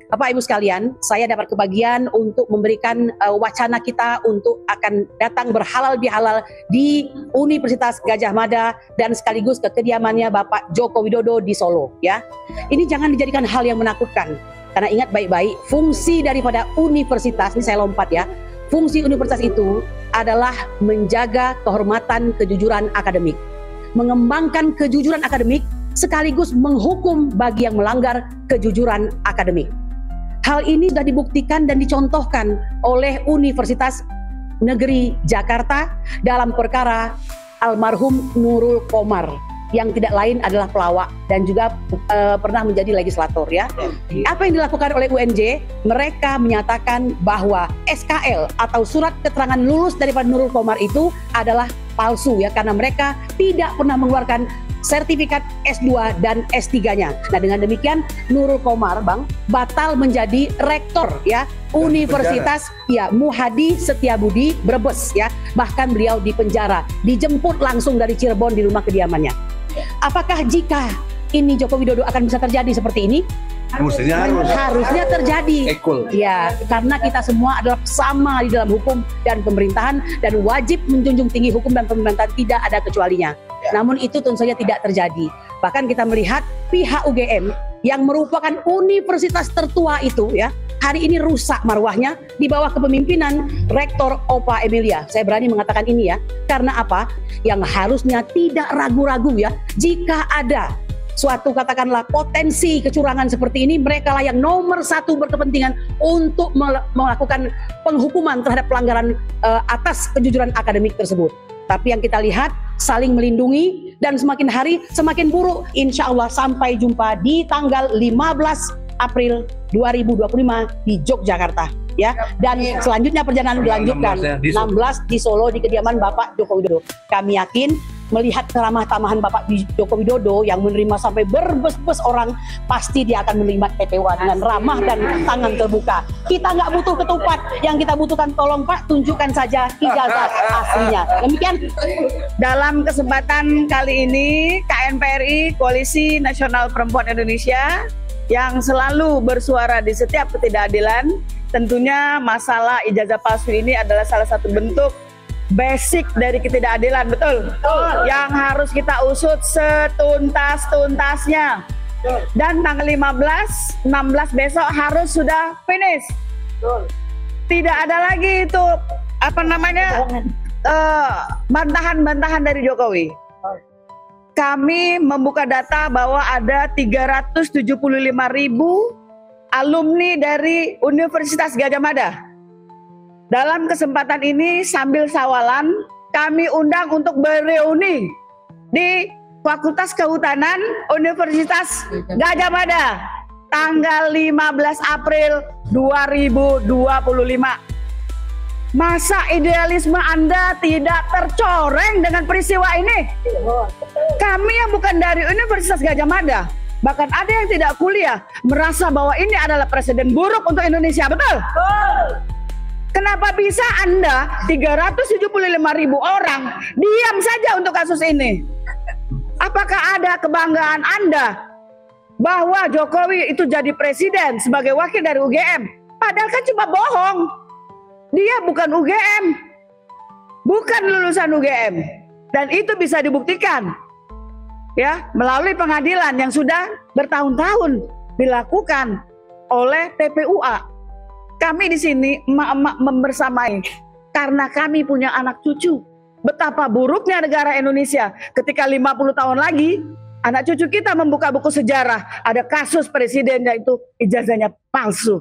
Bapak Ibu sekalian, saya dapat kebagian untuk memberikan wacana kita untuk akan datang berhalal bihalal di Universitas Gadjah Mada dan sekaligus ke kediamannya Bapak Joko Widodo di Solo. Ya, ini jangan dijadikan hal yang menakutkan. Karena ingat baik-baik, fungsi daripada universitas, ini saya lompat ya, fungsi universitas itu adalah menjaga kehormatan kejujuran akademik, mengembangkan kejujuran akademik, sekaligus menghukum bagi yang melanggar kejujuran akademik. Hal ini sudah dibuktikan dan dicontohkan oleh Universitas Negeri Jakarta dalam perkara almarhum Nurul Komar yang tidak lain adalah pelawak dan juga pernah menjadi legislator ya. Apa yang dilakukan oleh UNJ? Mereka menyatakan bahwa SKL atau surat keterangan lulus daripada Nurul Komar itu adalah palsu ya, karena mereka tidak pernah mengeluarkan sertifikat S2 dan S3-nya. Nah, dengan demikian Nurul Komar, Bang, batal menjadi rektor ya Universitas ya Muhadi Setiabudi Brebes ya. Bahkan beliau dipenjara, dijemput langsung dari Cirebon di rumah kediamannya. Apakah jika ini Joko Widodo akan bisa terjadi seperti ini? Harusnya terjadi. Ya, karena kita semua adalah sama di dalam hukum dan pemerintahan dan wajib menjunjung tinggi hukum dan pemerintahan, tidak ada kecualinya. Namun itu tentu saja tidak terjadi. Bahkan kita melihat pihak UGM yang merupakan universitas tertua itu ya, hari ini rusak marwahnya di bawah kepemimpinan Rektor Opa Emilia. Saya berani mengatakan ini ya. Karena apa? Yang harusnya tidak ragu-ragu ya, jika ada suatu katakanlah potensi kecurangan seperti ini, mereka lah yang nomor satu berkepentingan untuk melakukan penghukuman terhadap pelanggaran atas kejujuran akademik tersebut. Tapi yang kita lihat saling melindungi dan semakin hari semakin buruk. Insya Allah sampai jumpa di tanggal 15 April 2025 di Yogyakarta ya. Dan selanjutnya perjalanan dilanjutkan 16 di Solo di kediaman Bapak Joko Widodo. Kami yakin melihat keramah tamahan Bapak Joko Widodo yang menerima sampai berbes-bes orang, pasti dia akan menerima TPWA dengan ramah dan tangan terbuka. Kita nggak butuh ketupat, yang kita butuhkan tolong Pak tunjukkan saja ijazah aslinya. Demikian. Dalam kesempatan kali ini KNPRI Koalisi Nasional Perempuan Indonesia yang selalu bersuara di setiap ketidakadilan, tentunya masalah ijazah palsu ini adalah salah satu bentuk basic dari ketidakadilan, betul? Yang harus kita usut setuntas-tuntasnya. Dan tanggal 15, 16 besok harus sudah finish. Tidak ada lagi itu bantahan-bantahan dari Jokowi. Kami membuka data bahwa ada 375.000 alumni dari Universitas Gadjah Mada. Dalam kesempatan ini sambil sawalan kami undang untuk bereuni di Fakultas Kehutanan Universitas Gadjah Mada tanggal 15 April 2025. Masa idealisme Anda tidak tercoreng dengan peristiwa ini? Kami yang bukan dari Universitas Gadjah Mada, bahkan ada yang tidak kuliah, merasa bahwa ini adalah presiden buruk untuk Indonesia, betul? Kenapa bisa Anda 375.000 orang diam saja untuk kasus ini? Apakah ada kebanggaan Anda bahwa Jokowi itu jadi presiden sebagai wakil dari UGM? Padahal kan cuma bohong. Dia bukan UGM, bukan lulusan UGM, dan itu bisa dibuktikan ya melalui pengadilan yang sudah bertahun-tahun dilakukan oleh TPUA. Kami di sini emak-emak membersamai karena kami punya anak cucu. Betapa buruknya negara Indonesia ketika 50 tahun lagi anak cucu kita membuka buku sejarah, ada kasus presiden yaitu ijazahnya palsu.